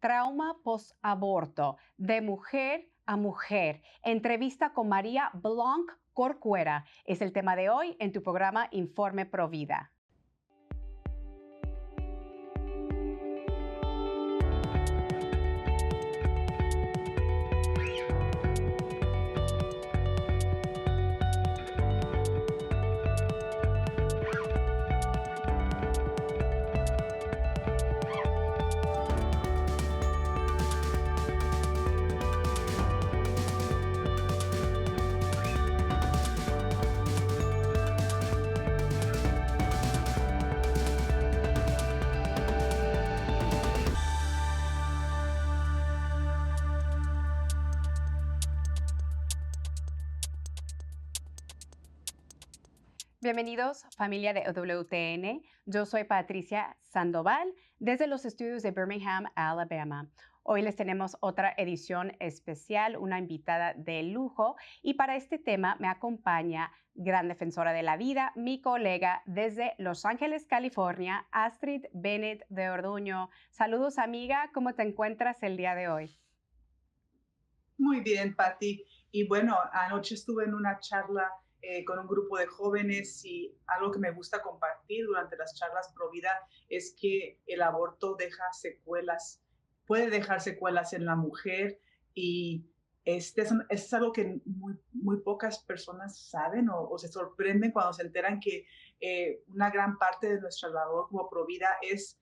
Trauma post-aborto, de mujer a mujer. Entrevista con María Blanc Corcuera es el tema de hoy en tu programa Informe Provida. Bienvenidos, familia de WTN. Yo soy Patricia Sandoval, desde los estudios de Birmingham, Alabama. Hoy les tenemos otra edición especial, una invitada de lujo, y para este tema me acompaña gran defensora de la vida, mi colega desde Los Ángeles, California, Astrid Bennett de Orduño. Saludos, amiga, ¿cómo te encuentras el día de hoy? Muy bien, Patti. Y bueno, anoche estuve en una charla con un grupo de jóvenes y algo que me gusta compartir durante las charlas pro vida es que el aborto deja secuelas, puede dejar secuelas en la mujer y es algo que muy pocas personas saben o se sorprenden cuando se enteran que una gran parte de nuestra labor como pro vida es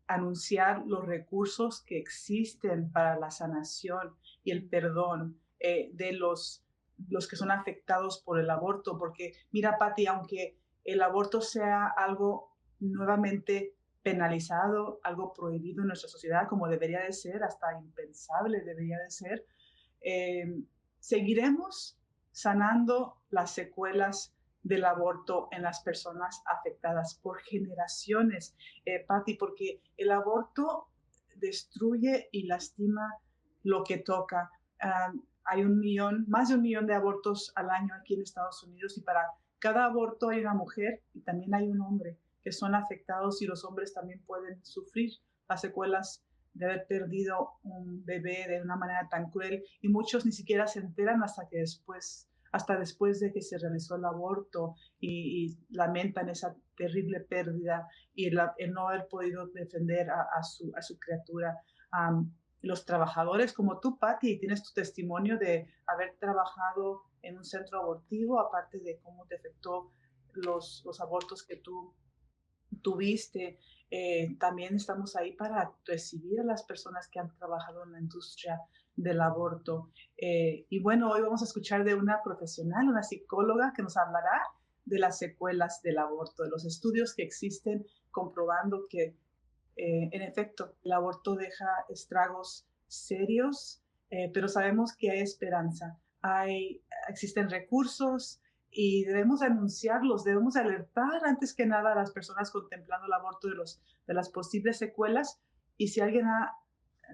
anunciar los recursos que existen para la sanación y el perdón de los que son afectados por el aborto. Porque mira, Patti, aunque el aborto sea algo nuevamente penalizado, algo prohibido en nuestra sociedad, como debería de ser, hasta impensable debería de ser, eh, seguiremos sanando las secuelas del aborto en las personas afectadas por generaciones, Patti, porque el aborto destruye y lastima lo que toca. Hay más de 1 millón de abortos al año aquí en Estados Unidos y para cada aborto hay una mujer y también hay un hombre que son afectados y los hombres también pueden sufrir las secuelas de haber perdido un bebé de una manera tan cruel y muchos ni siquiera se enteran hasta después de que se realizó el aborto y lamentan esa terrible pérdida y el no haber podido defender a su criatura. Los trabajadores como tú, Patti, tienes tu testimonio de haber trabajado en un centro abortivo, aparte de cómo te afectó los abortos que tú tuviste. También estamos ahí para recibir a las personas que han trabajado en la industria del aborto. Y bueno, hoy vamos a escuchar de una profesional, una psicóloga, que nos hablará de las secuelas del aborto, de los estudios que existen comprobando que, en efecto, el aborto deja estragos serios, pero sabemos que hay esperanza. Existen recursos, y debemos anunciarlos, debemos alertar antes que nada a las personas contemplando el aborto de las posibles secuelas. Y si alguien ha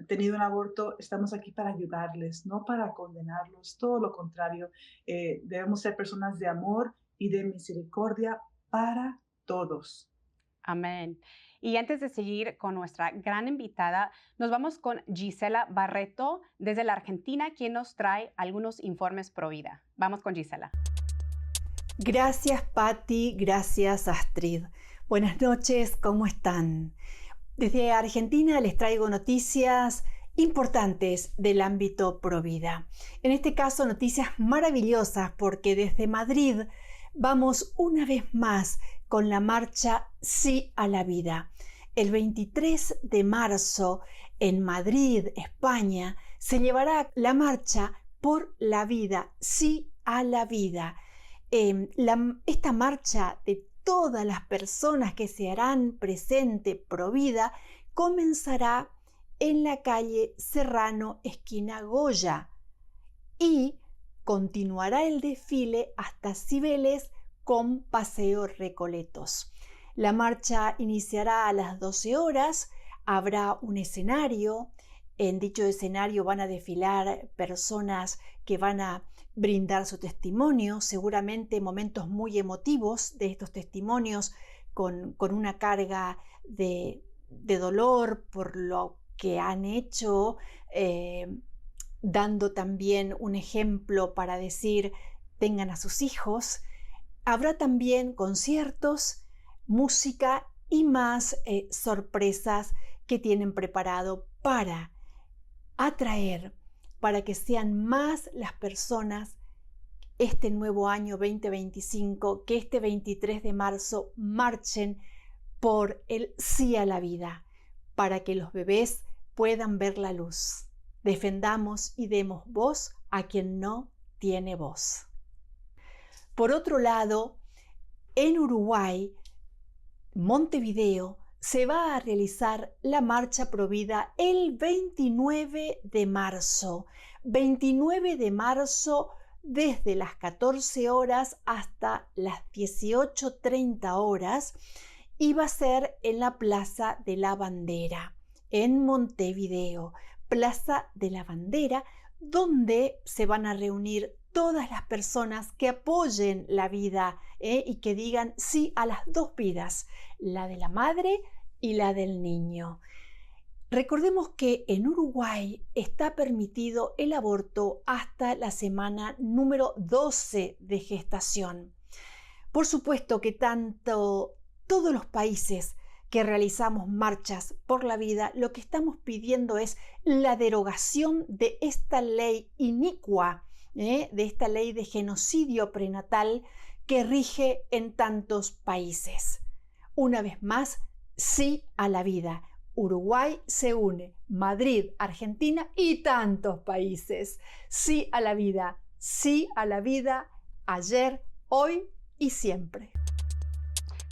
tenido un aborto, estamos aquí para ayudarles, no para condenarlos, todo lo contrario. Debemos ser personas de amor y de misericordia para todos. Amén. Y antes de seguir con nuestra gran invitada, nos vamos con Gisela Barreto desde la Argentina, quien nos trae algunos informes pro vida. Vamos con Gisela. Gracias, Patti. Gracias, Astrid. Buenas noches, ¿cómo están? Desde Argentina les traigo noticias importantes del ámbito pro vida. En este caso, noticias maravillosas porque desde Madrid vamos una vez más con la marcha Sí a la Vida. El 23 de marzo en Madrid, España, se llevará la marcha por la vida, Sí a la Vida. Esta marcha de todas las personas que se harán presente pro vida comenzará en la calle Serrano, esquina Goya, y continuará el desfile hasta Cibeles con Paseo Recoletos. La marcha iniciará a las 12 horas, habrá un escenario. En dicho escenario van a desfilar personas que van a brindar su testimonio, seguramente momentos muy emotivos de estos testimonios con una carga de dolor por lo que han hecho, dando también un ejemplo para decir, tengan a sus hijos. Habrá también conciertos, música y más sorpresas que tienen preparado para atraer, para que sean más las personas este nuevo año 2025, que este 23 de marzo marchen por el sí a la vida, para que los bebés puedan ver la luz. Defendamos y demos voz a quien no tiene voz. Por otro lado, en Uruguay, Montevideo, se va a realizar la Marcha Provida el 29 de marzo. 29 de marzo desde las 14 horas hasta las 18:30 horas y va a ser en la Plaza de la Bandera, en Montevideo. Plaza de la Bandera, donde se van a reunir todas las personas que apoyen la vida y que digan sí a las dos vidas, la de la madre y la del niño. Recordemos que en Uruguay está permitido el aborto hasta la semana número 12 de gestación. Por supuesto que todos los países que realizamos marchas por la vida, lo que estamos pidiendo es la derogación de esta ley inicua, de esta ley de genocidio prenatal que rige en tantos países. Una vez más, sí a la vida. Uruguay se une, Madrid, Argentina y tantos países. Sí a la vida, ayer, hoy y siempre.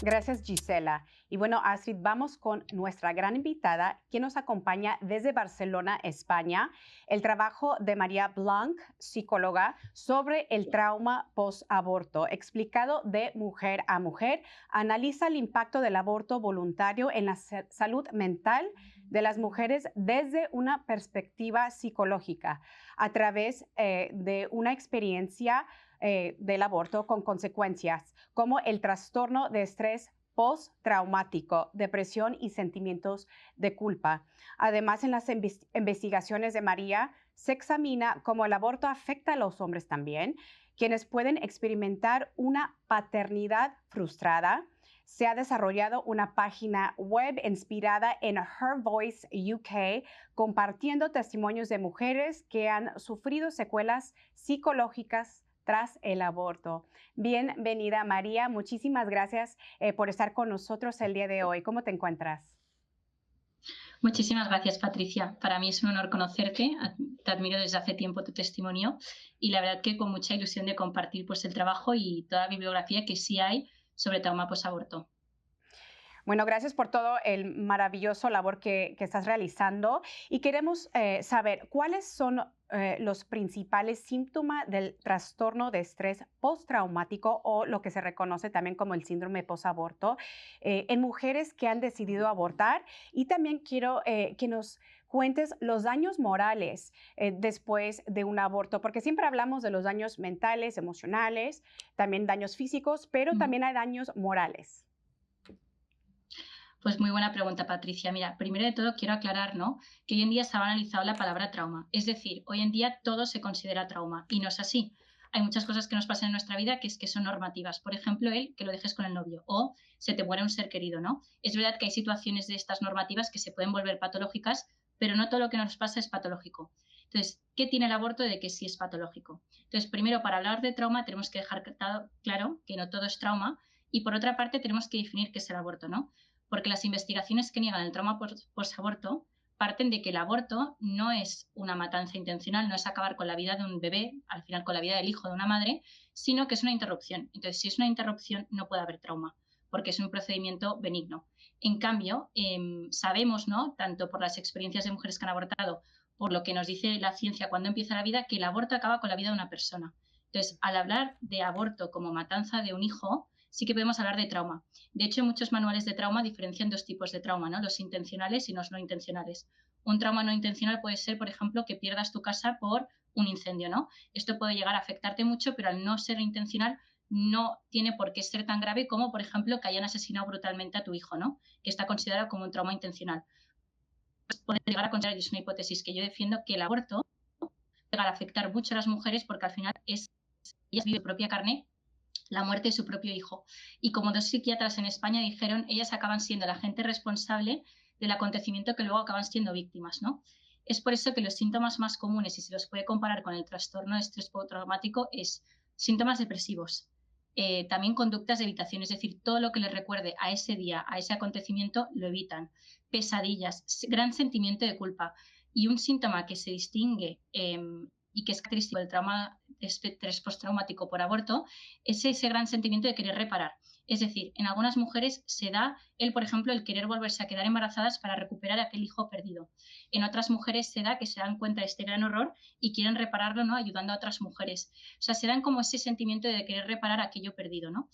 Gracias, Gisela. Y bueno, Astrid, vamos con nuestra gran invitada, que nos acompaña desde Barcelona, España, el trabajo de María Blanc, psicóloga, sobre el trauma post-aborto, explicado de mujer a mujer, analiza el impacto del aborto voluntario en la salud mental de las mujeres desde una perspectiva psicológica, a través de una experiencia del aborto con consecuencias como el trastorno de estrés postraumático, depresión y sentimientos de culpa. Además, en las investigaciones de María se examina cómo el aborto afecta a los hombres también, quienes pueden experimentar una paternidad frustrada. Se ha desarrollado una página web inspirada en Her Voice UK, compartiendo testimonios de mujeres que han sufrido secuelas psicológicas tras el aborto. Bienvenida, María. Muchísimas gracias por estar con nosotros el día de hoy. ¿Cómo te encuentras? Muchísimas gracias, Patricia. Para mí es un honor conocerte. Te admiro desde hace tiempo tu testimonio y la verdad que con mucha ilusión de compartir pues, el trabajo y toda la bibliografía que sí hay sobre trauma posaborto. Bueno, gracias por todo el maravilloso labor que estás realizando y queremos saber cuáles son los principales síntomas del trastorno de estrés postraumático o lo que se reconoce también como el síndrome posaborto en mujeres que han decidido abortar, y también quiero que nos cuentes los daños morales después de un aborto, porque siempre hablamos de los daños mentales, emocionales, también daños físicos, pero también hay daños morales. Pues muy buena pregunta, Patricia. Mira, primero de todo quiero aclarar, ¿no?, que hoy en día se ha banalizado la palabra trauma. Es decir, hoy en día todo se considera trauma y no es así. Hay muchas cosas que nos pasan en nuestra vida que son normativas. Por ejemplo, que lo dejes con el novio o se te muere un ser querido, ¿no? Es verdad que hay situaciones de estas normativas que se pueden volver patológicas, pero no todo lo que nos pasa es patológico. Entonces, ¿qué tiene el aborto de que sí es patológico? Entonces, primero, para hablar de trauma tenemos que dejar claro que no todo es trauma, y por otra parte tenemos que definir qué es el aborto, ¿no? Porque las investigaciones que niegan el trauma posaborto parten de que el aborto no es una matanza intencional, no es acabar con la vida de un bebé, al final con la vida del hijo de una madre, sino que es una interrupción. Entonces, si es una interrupción, no puede haber trauma, porque es un procedimiento benigno. En cambio, sabemos, ¿no?, tanto por las experiencias de mujeres que han abortado, por lo que nos dice la ciencia cuando empieza la vida, que el aborto acaba con la vida de una persona. Entonces, al hablar de aborto como matanza de un hijo, sí que podemos hablar de trauma. De hecho, muchos manuales de trauma diferencian dos tipos de trauma, ¿no?, los intencionales y los no intencionales. Un trauma no intencional puede ser, por ejemplo, que pierdas tu casa por un incendio, ¿no? Esto puede llegar a afectarte mucho, pero al no ser intencional no tiene por qué ser tan grave como, por ejemplo, que hayan asesinado brutalmente a tu hijo, ¿no?, que está considerado como un trauma intencional. puede llegar a considerar, y es una hipótesis que yo defiendo, que el aborto puede llegar a afectar mucho a las mujeres porque al final ellas viven su propia carne la muerte de su propio hijo. Y como 2 psiquiatras en España dijeron, ellas acaban siendo la gente responsable del acontecimiento que luego acaban siendo víctimas, ¿no? Es por eso que los síntomas más comunes, y se los puede comparar con el trastorno de estrés postraumático, es síntomas depresivos, también conductas de evitación, es decir, todo lo que les recuerde a ese día, a ese acontecimiento, lo evitan. Pesadillas, gran sentimiento de culpa. Y un síntoma que se distingue y que es característico del trauma de estrés postraumático por aborto es ese gran sentimiento de querer reparar. Es decir, en algunas mujeres se da por ejemplo, el querer volverse a quedar embarazadas para recuperar aquel hijo perdido. En otras mujeres se da que se dan cuenta de este gran horror y quieren repararlo, ¿no? Ayudando a otras mujeres. O sea, se dan como ese sentimiento de querer reparar aquello perdido, ¿no?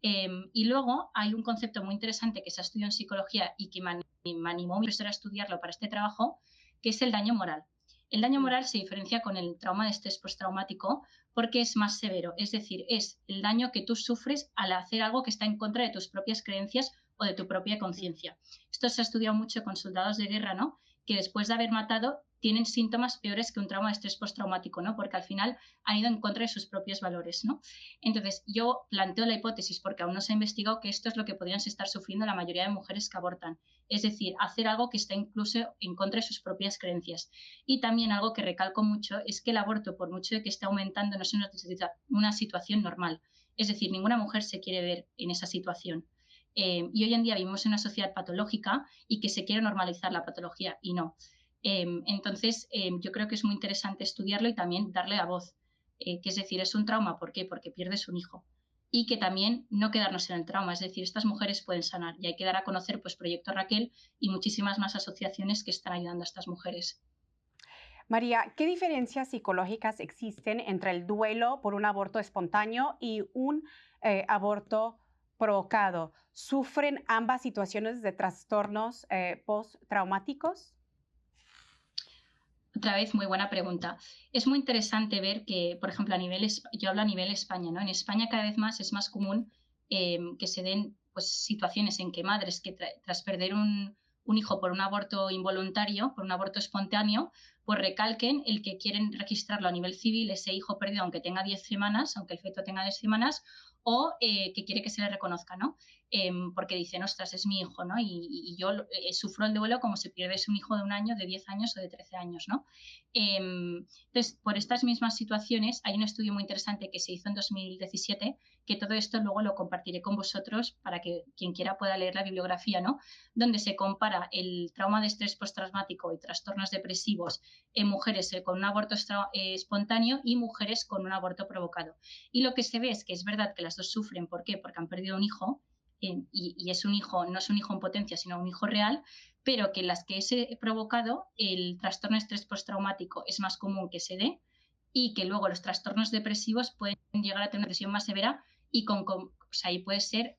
Y luego hay un concepto muy interesante que se ha estudiado en psicología y que me animó mi profesora a estudiarlo para este trabajo, que es el daño moral. El daño moral se diferencia con el trauma de estrés postraumático porque es más severo, es decir, es el daño que tú sufres al hacer algo que está en contra de tus propias creencias o de tu propia conciencia. Esto se ha estudiado mucho con soldados de guerra, ¿no? Que después de haber matado tienen síntomas peores que un trauma de estrés postraumático, ¿no? Porque al final han ido en contra de sus propios valores, ¿no? Entonces, yo planteo la hipótesis, porque aún no se ha investigado, que esto es lo que podrían estar sufriendo la mayoría de mujeres que abortan. Es decir, hacer algo que está incluso en contra de sus propias creencias. Y también algo que recalco mucho es que el aborto, por mucho de que esté aumentando, no es una situación normal. Es decir, ninguna mujer se quiere ver en esa situación. Y hoy en día vivimos en una sociedad patológica y que se quiere normalizar la patología y no. Entonces, yo creo que es muy interesante estudiarlo y también darle a voz, que es decir, es un trauma. ¿Por qué? Porque pierdes un hijo. Y que también no quedarnos en el trauma, es decir, estas mujeres pueden sanar y hay que dar a conocer pues Proyecto Raquel y muchísimas más asociaciones que están ayudando a estas mujeres. María, ¿qué diferencias psicológicas existen entre el duelo por un aborto espontáneo y un aborto provocado? ¿Sufren ambas situaciones de trastornos postraumáticos? Otra vez, muy buena pregunta. Es muy interesante ver que, por ejemplo, yo hablo a nivel España, ¿no? En España cada vez más es más común que se den pues, situaciones en que madres que tras perder un hijo por un aborto involuntario, por un aborto espontáneo, pues recalquen el que quieren registrarlo a nivel civil, ese hijo perdido, aunque tenga 10 semanas, aunque el feto tenga 10 semanas, o que quiere que se le reconozca, ¿no? Porque dicen, ostras, es mi hijo, ¿no? Y yo sufro el duelo como si pierdes un hijo de 1 año, de 10 años o de 13 años, ¿no? Entonces, por estas mismas situaciones, hay un estudio muy interesante que se hizo en 2017, que todo esto luego lo compartiré con vosotros para que quien quiera pueda leer la bibliografía, ¿no? Donde se compara el trauma de estrés postraumático y trastornos depresivos en mujeres con un aborto espontáneo y mujeres con un aborto provocado. Y lo que se ve es que es verdad que las dos sufren. ¿Por qué? Porque han perdido un hijo, y es un hijo, no es un hijo en potencia, sino un hijo real, pero que las que he provocado, el trastorno de estrés postraumático es más común que se dé y que luego los trastornos depresivos pueden llegar a tener una depresión más severa y ahí puede ser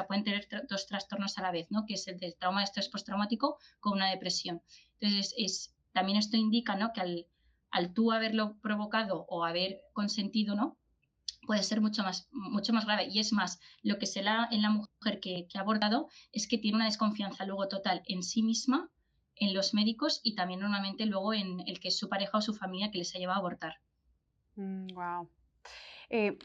pueden tener dos trastornos a la vez, ¿no? Que es el del trauma de estrés postraumático con una depresión. Entonces, también esto indica, ¿no? Que al tú haberlo provocado o haber consentido, ¿no? Puede ser mucho más grave. Y es más, lo que se da en la mujer que ha abortado es que tiene una desconfianza luego total en sí misma, en los médicos y también normalmente luego en el que es su pareja o su familia que les ha llevado a abortar. Wow.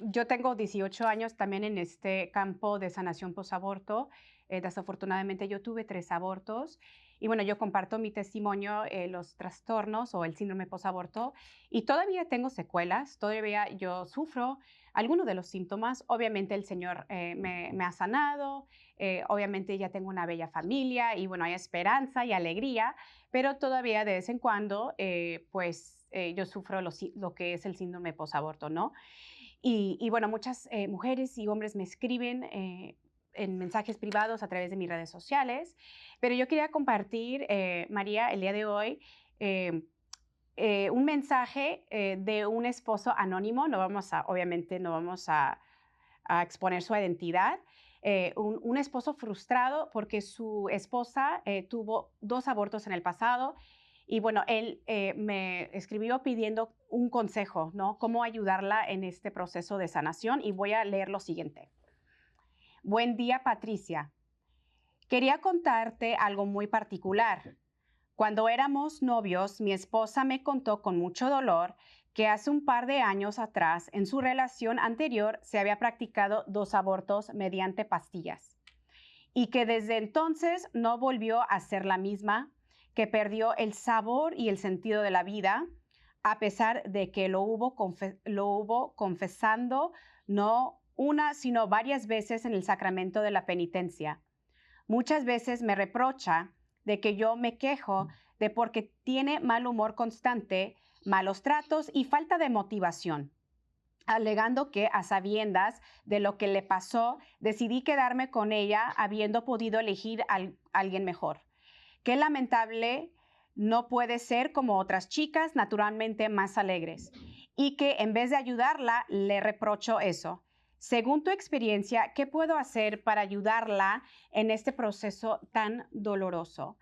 Yo tengo 18 años también en este campo de sanación posaborto. Desafortunadamente yo tuve 3 abortos y bueno, yo comparto mi testimonio, los trastornos o el síndrome posaborto y todavía tengo secuelas, todavía yo sufro algunos de los síntomas. Obviamente el Señor me ha sanado, obviamente ya tengo una bella familia y bueno, hay esperanza y alegría, pero todavía de vez en cuando yo sufro lo que es el síndrome posaborto, ¿no? Y bueno, muchas mujeres y hombres me escriben en mensajes privados a través de mis redes sociales, pero yo quería compartir, María, el día de hoy, un mensaje de un esposo anónimo. Obviamente no vamos a exponer su identidad. Un esposo frustrado porque su esposa tuvo 2 abortos en el pasado. Y bueno, él me escribió pidiendo un consejo, ¿no? Cómo ayudarla en este proceso de sanación. Y voy a leer lo siguiente. Buen día, Patricia. Quería contarte algo muy particular. Cuando éramos novios, mi esposa me contó con mucho dolor que hace un par de años atrás, en su relación anterior, se había practicado 2 abortos mediante pastillas y que desde entonces no volvió a ser la misma, que perdió el sabor y el sentido de la vida, a pesar de que lo hubo confesando no una, sino varias veces en el sacramento de la penitencia. Muchas veces me reprocha de que yo me quejo de porque tiene mal humor constante, malos tratos y falta de motivación, alegando que a sabiendas de lo que le pasó, decidí quedarme con ella habiendo podido elegir a alguien mejor. Qué lamentable, no puede ser como otras chicas naturalmente más alegres, y que en vez de ayudarla, le reprocho eso. Según tu experiencia, ¿qué puedo hacer para ayudarla en este proceso tan doloroso?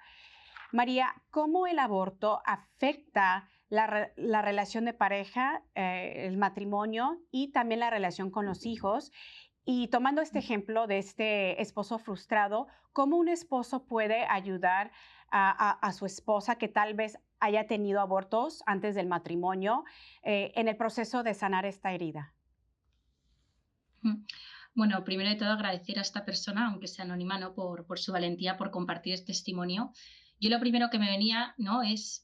María, ¿cómo el aborto afecta la relación de pareja, el matrimonio y también la relación con los hijos? Y tomando este ejemplo de este esposo frustrado, ¿cómo un esposo puede ayudar a su esposa que tal vez haya tenido abortos antes del matrimonio en el proceso de sanar esta herida? Bueno, primero de todo agradecer a esta persona, aunque sea anónima, ¿no? por su valentía, por compartir este testimonio. Yo lo primero que me venía, ¿no? es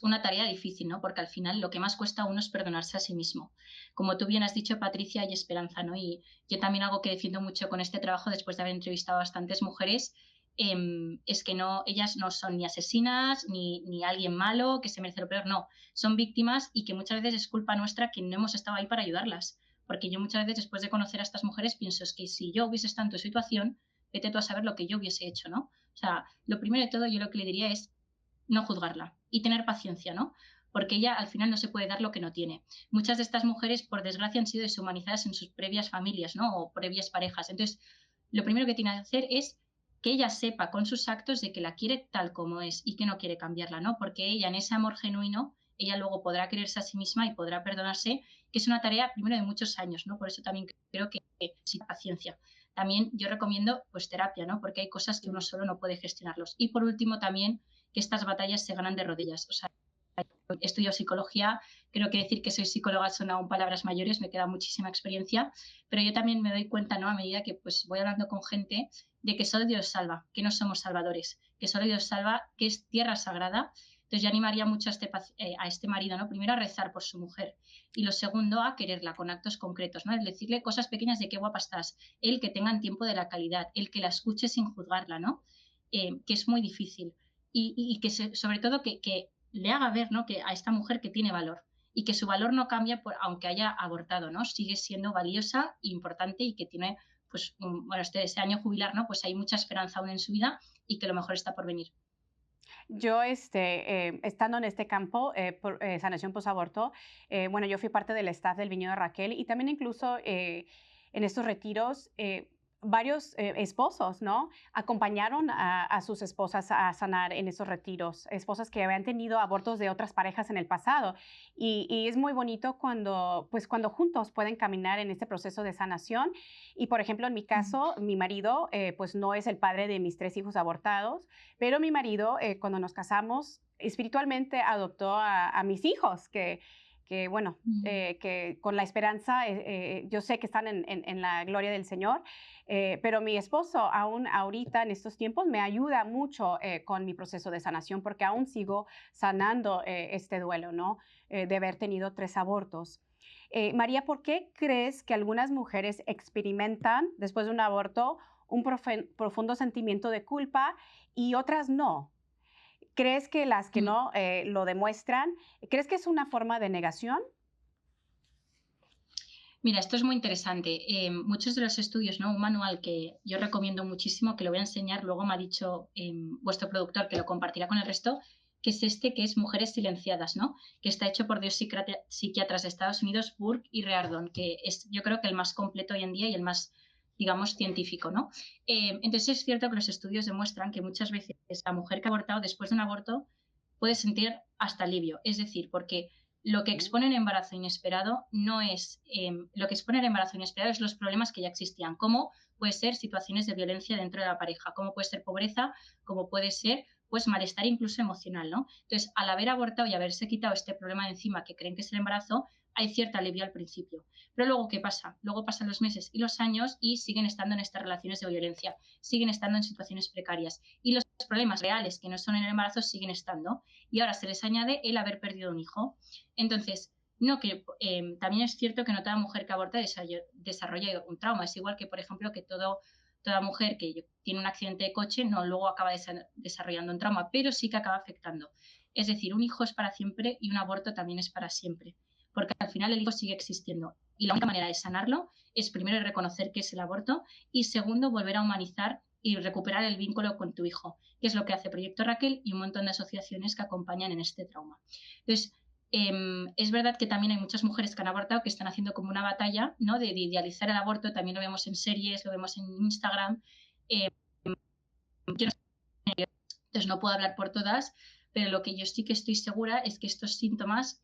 una tarea difícil, ¿no? Porque al final lo que más cuesta a uno es perdonarse a sí mismo. Como tú bien has dicho, Patricia, hay esperanza, ¿no? Y yo también algo que defiendo mucho con este trabajo, después de haber entrevistado a bastantes mujeres, es que no, ellas no son ni asesinas, ni alguien malo que se merece lo peor, no. Son víctimas y que muchas veces es culpa nuestra que no hemos estado ahí para ayudarlas. Porque yo muchas veces, después de conocer a estas mujeres, pienso es que si yo hubiese estado en tu situación, vete tú a saber lo que yo hubiese hecho, ¿no? O sea, lo primero de todo, yo lo que le diría es no juzgarla y tener paciencia, ¿no? Porque ella al final no se puede dar lo que no tiene. Muchas de estas mujeres, por desgracia, han sido deshumanizadas en sus previas familias, ¿no? O previas parejas. Entonces, lo primero que tiene que hacer es que ella sepa con sus actos de que la quiere tal como es y que no quiere cambiarla, ¿no? Porque ella, en ese amor genuino, ella luego podrá quererse a sí misma y podrá perdonarse, que es una tarea primero de muchos años, ¿no? Por eso también creo que sí, paciencia. También yo recomiendo pues terapia, ¿no? Porque hay cosas que uno solo no puede gestionarlos. Y por último también que estas batallas se ganan de rodillas. O sea, estudio psicología, creo que decir que soy psicóloga son aún palabras mayores, me queda muchísima experiencia, pero yo también me doy cuenta, ¿no? A medida que pues voy hablando con gente, de que solo Dios salva, que no somos salvadores, que solo Dios salva, que es tierra sagrada. Entonces yo animaría mucho a este marido, ¿no? Primero a rezar por su mujer y lo segundo a quererla con actos concretos, ¿no? El decirle cosas pequeñas de qué guapa estás, el que tengan tiempo de la calidad, el que la escuche sin juzgarla, ¿no? Que es muy difícil y que sobre todo que le haga ver, ¿no? Que a esta mujer que tiene valor y que su valor no cambia aunque haya abortado, ¿no? Sigue siendo valiosa, importante y que tiene, pues, bueno, este año jubilar, ¿no? Pues hay mucha esperanza aún en su vida y que lo mejor está por venir. Yo, estando en este campo, sanación posaborto, bueno, yo fui parte del staff del Viñedo de Raquel y también incluso en estos retiros, varios esposos, ¿no? Acompañaron a sus esposas a sanar en esos retiros, esposas que habían tenido abortos de otras parejas en el pasado. Y es muy bonito cuando, pues, cuando juntos pueden caminar en este proceso de sanación. Y, por ejemplo, en mi caso, mi marido, pues, no es el padre de mis 3 hijos abortados, pero mi marido, cuando nos casamos, espiritualmente adoptó a mis hijos, bueno, que con la esperanza, yo sé que están en la gloria del Señor, pero mi esposo aún ahorita en estos tiempos me ayuda mucho con mi proceso de sanación porque aún sigo sanando este duelo, ¿no? De haber tenido 3 abortos. María, ¿por qué crees que algunas mujeres experimentan después de un aborto un profundo sentimiento de culpa y otras no? ¿Crees que las que no lo demuestran, crees que es una forma de negación? Mira, esto es muy interesante. Muchos de los estudios, ¿no? Un manual que yo recomiendo muchísimo, que lo voy a enseñar, luego me ha dicho vuestro productor que lo compartirá con el resto, que es este, que es Mujeres Silenciadas, ¿no? Que está hecho por 2 psiquiatras de Estados Unidos, Burke y Reardon, que es yo creo que el más completo hoy en día y el más, digamos, científico, ¿no? Entonces es cierto que los estudios demuestran que muchas veces la mujer que ha abortado después de un aborto puede sentir hasta alivio, es decir, porque lo que expone el embarazo inesperado no es, lo que expone el embarazo inesperado es los problemas que ya existían, como puede ser situaciones de violencia dentro de la pareja, como puede ser pobreza, como puede ser pues malestar incluso emocional, ¿no? Entonces, al haber abortado y haberse quitado este problema de encima que creen que es el embarazo, hay cierto alivio al principio. Pero luego, ¿qué pasa? Luego pasan los meses y los años y siguen estando en estas relaciones de violencia, siguen estando en situaciones precarias y los problemas reales que no son en el embarazo siguen estando, y ahora se les añade el haber perdido un hijo. Entonces, no que también es cierto que no toda mujer que aborta desarrolla un trauma. Es igual que, por ejemplo, que toda mujer que tiene un accidente de coche no luego acaba desarrollando un trauma, pero sí que acaba afectando. Es decir, un hijo es para siempre y un aborto también es para siempre, porque al final el hijo sigue existiendo. Y la única manera de sanarlo es primero reconocer que es el aborto y segundo volver a humanizar y recuperar el vínculo con tu hijo, que es lo que hace Proyecto Raquel y un montón de asociaciones que acompañan en este trauma. Entonces, es verdad que también hay muchas mujeres que han abortado que están haciendo como una batalla, ¿no?, de idealizar el aborto. También lo vemos en series, lo vemos en Instagram. Entonces no puedo hablar por todas, pero lo que yo sí que estoy segura es que estos síntomas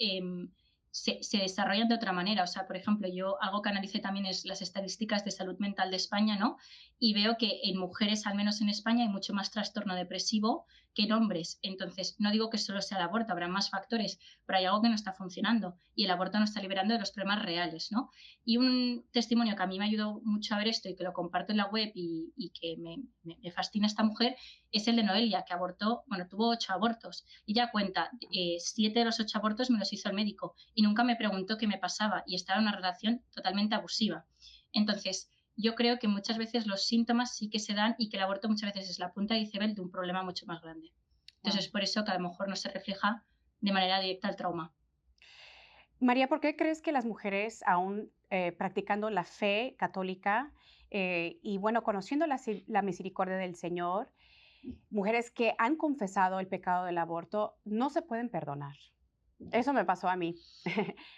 se desarrollan de otra manera. O sea, por ejemplo, yo algo que analicé también es las estadísticas de salud mental de España, ¿no? Y veo que en mujeres, al menos en España, hay mucho más trastorno depresivo que en hombres. Entonces, no digo que solo sea el aborto, habrá más factores, pero hay algo que no está funcionando y el aborto no está liberando de los problemas reales, ¿no? Y un testimonio que a mí me ayudó mucho a ver esto y que lo comparto en la web y que me fascina esta mujer es el de Noelia, que tuvo 8 abortos. Y ella cuenta, 7 de los 8 abortos me los hizo el médico y nunca me preguntó qué me pasaba y estaba en una relación totalmente abusiva. Entonces, yo creo que muchas veces los síntomas sí que se dan y que el aborto muchas veces es la punta de iceberg de un problema mucho más grande. Entonces, es por eso que a lo mejor no se refleja de manera directa el trauma. María, ¿por qué crees que las mujeres aún practicando la fe católica y bueno, conociendo la misericordia del Señor, mujeres que han confesado el pecado del aborto, no se pueden perdonar? Eso me pasó a mí.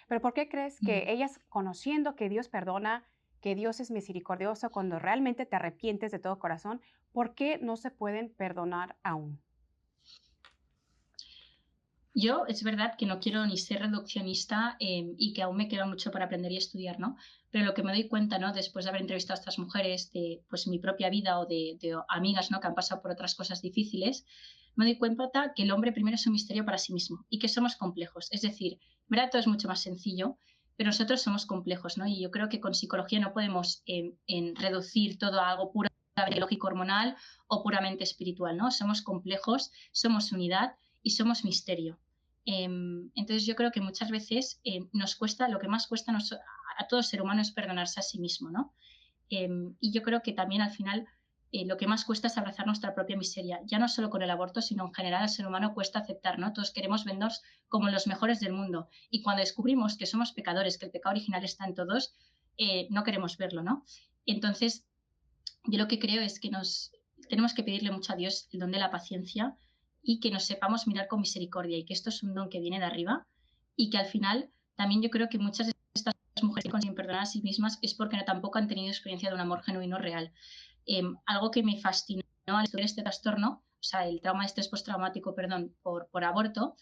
Pero ¿por qué crees que ellas, conociendo que Dios perdona, que Dios es misericordioso, cuando realmente te arrepientes de todo corazón, por qué no se pueden perdonar aún? Yo es verdad que no quiero ni ser reduccionista y que aún me queda mucho para aprender y estudiar, ¿no? Pero lo que me doy cuenta, ¿no?, después de haber entrevistado a estas mujeres de pues, mi propia vida o de amigas, ¿no?, que han pasado por otras cosas difíciles, me doy cuenta que el hombre primero es un misterio para sí mismo y que somos complejos. Es decir, en verdad todo es mucho más sencillo, pero nosotros somos complejos, ¿no? Y yo creo que con psicología no podemos reducir todo a algo puramente biológico hormonal o puramente espiritual, ¿no? Somos complejos, somos unidad y somos misterio. Entonces yo creo que muchas veces nos cuesta, lo que más cuesta a todo ser humano es perdonarse a sí mismo, ¿no? Y yo creo que también al final lo que más cuesta es abrazar nuestra propia miseria, ya no solo con el aborto, sino en general al ser humano cuesta aceptar, ¿no? Todos queremos vernos como los mejores del mundo y cuando descubrimos que somos pecadores, que el pecado original está en todos, no queremos verlo, ¿no? Entonces yo lo que creo es que tenemos que pedirle mucho a Dios el don de la paciencia y que nos sepamos mirar con misericordia y que esto es un don que viene de arriba y que al final también yo creo que muchas de estas mujeres que consiguen perdonar a sí mismas es porque tampoco han tenido experiencia de un amor genuino real. Algo que me fascinó al estudiar este trastorno, o sea, el trauma de estrés postraumático, perdón, por aborto,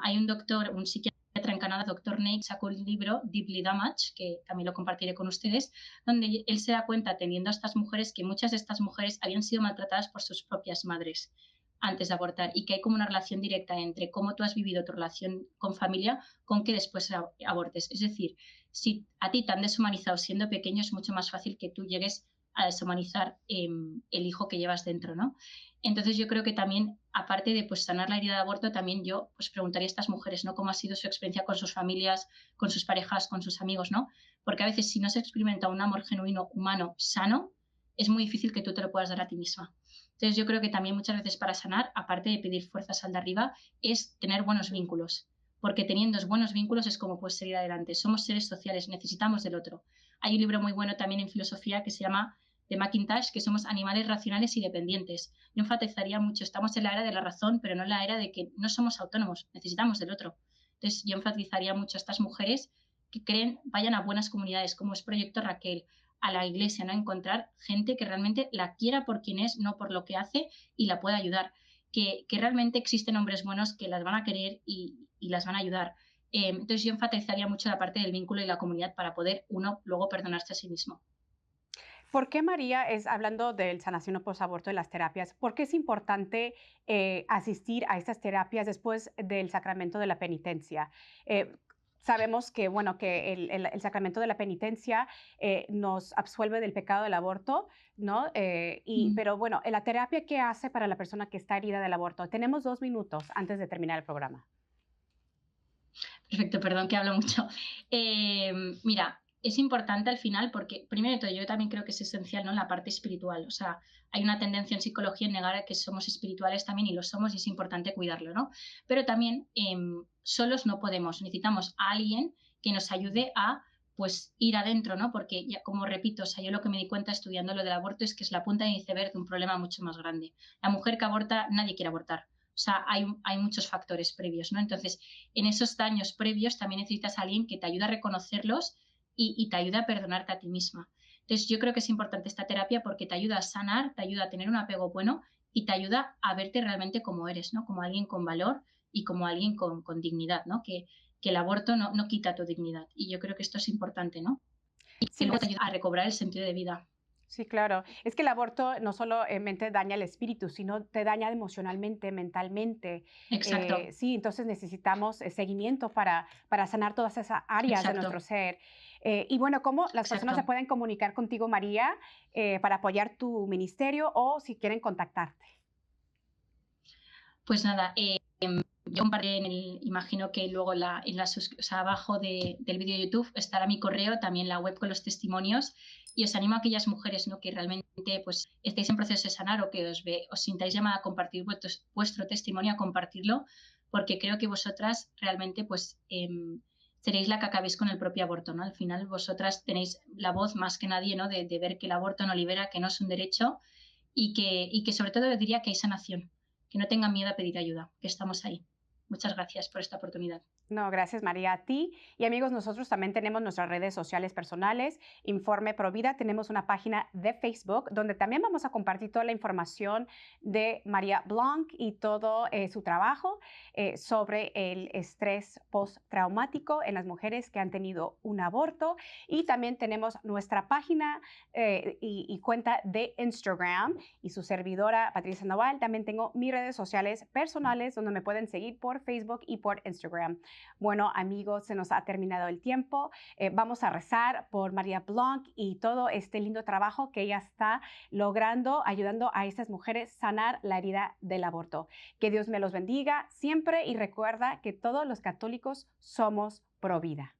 hay un doctor, un psiquiatra en Canadá, doctor Nate, sacó un libro, Deeply Damaged, que también lo compartiré con ustedes, donde él se da cuenta, atendiendo a estas mujeres, que muchas de estas mujeres habían sido maltratadas por sus propias madres antes de abortar y que hay como una relación directa entre cómo tú has vivido tu relación con familia con que después abortes. Es decir, si a ti te han deshumanizado siendo pequeño, es mucho más fácil que tú llegues a deshumanizar el hijo que llevas dentro, ¿no? Entonces yo creo que también, aparte de pues, sanar la herida de aborto, también yo pues, preguntaría a estas mujeres, ¿no?, cómo ha sido su experiencia con sus familias, con sus parejas, con sus amigos, ¿no? Porque a veces si no se experimenta un amor genuino, humano, sano, es muy difícil que tú te lo puedas dar a ti misma. Entonces yo creo que también muchas veces para sanar, aparte de pedir fuerzas al de arriba, es tener buenos vínculos, porque teniendo buenos vínculos es como puedes seguir adelante. Somos seres sociales, necesitamos del otro. Hay un libro muy bueno también en filosofía que se llama de McIntosh, que somos animales racionales y dependientes. Yo enfatizaría mucho, estamos en la era de la razón, pero no en la era de que no somos autónomos, necesitamos del otro. Entonces yo enfatizaría mucho a estas mujeres que vayan a buenas comunidades, como es Proyecto Raquel, a la iglesia, ¿no? Encontrar gente que realmente la quiera por quien es, no por lo que hace, y la pueda ayudar. Que realmente existen hombres buenos que las van a querer y las van a ayudar. Entonces yo enfatizaría mucho la parte del vínculo y la comunidad para poder uno luego perdonarse a sí mismo. ¿Por qué, María, hablando del sanación posaborto de las terapias, por qué es importante asistir a estas terapias después del sacramento de la penitencia? Sabemos que, bueno, que el sacramento de la penitencia nos absuelve del pecado del aborto, ¿no? Pero bueno, la terapia, ¿qué hace para la persona que está herida del aborto? Tenemos 2 minutos antes de terminar el programa. Perfecto, perdón que hablo mucho. Mira, es importante al final porque, primero de todo, yo también creo que es esencial, ¿no?, la parte espiritual. O sea, hay una tendencia en psicología en negar que somos espirituales también, y lo somos, y es importante cuidarlo, ¿no? Pero también solos no podemos, necesitamos a alguien que nos ayude a, pues, ir adentro, ¿no? Porque, ya, como repito, o sea, yo lo que me di cuenta estudiando lo del aborto es que es la punta de iceberg de un problema mucho más grande. La mujer que aborta, nadie quiere abortar. O sea, hay muchos factores previos, ¿no? Entonces, en esos daños previos también necesitas a alguien que te ayude a reconocerlos y te ayuda a perdonarte a ti misma. Entonces, yo creo que es importante esta terapia porque te ayuda a sanar, te ayuda a tener un apego bueno y te ayuda a verte realmente como eres, ¿no? Como alguien con valor y como alguien con dignidad, ¿no? Que el aborto no quita tu dignidad. Y yo creo que esto es importante, ¿no? Y Sí, luego te ayuda a recobrar el sentido de vida. sí, claro. Es que el aborto no solamente daña el espíritu, sino te daña emocionalmente, mentalmente. Exacto, Sí, entonces necesitamos seguimiento para sanar todas esas áreas de exacto, nuestro ser. Y bueno, ¿cómo las personas se exacto. pueden comunicar contigo, María, para apoyar tu ministerio o si quieren contactarte? Pues nada, yo compartiré imagino que luego o sea, abajo del vídeo de YouTube estará mi correo, también la web con los testimonios, y os animo a aquellas mujeres, ¿no?, que realmente pues estéis en proceso de sanar o que os sintáis llamada a compartir vuestro testimonio, a compartirlo, porque creo que vosotras realmente pues seréis la que acabéis con el propio aborto, ¿no? Al final vosotras tenéis la voz más que nadie, ¿no?, de ver que el aborto no libera, que no es un derecho, y que sobre todo diría que hay sanación, que no tengan miedo a pedir ayuda, que estamos ahí. Muchas gracias por esta oportunidad. No, gracias María a ti. Y amigos, nosotros también tenemos nuestras redes sociales personales, Informe Provida. Tenemos una página de Facebook donde también vamos a compartir toda la información de María Blanc y todo su trabajo sobre el estrés postraumático en las mujeres que han tenido un aborto. Y también tenemos nuestra página y cuenta de Instagram, y su servidora Patricia Sandoval. También tengo mis redes sociales personales donde me pueden seguir por Facebook y por Instagram. Bueno, amigos, se nos ha terminado el tiempo. Vamos a rezar por María Blanc y todo este lindo trabajo que ella está logrando, ayudando a estas mujeres a sanar la herida del aborto. Que Dios me los bendiga siempre, y recuerda que todos los católicos somos pro vida.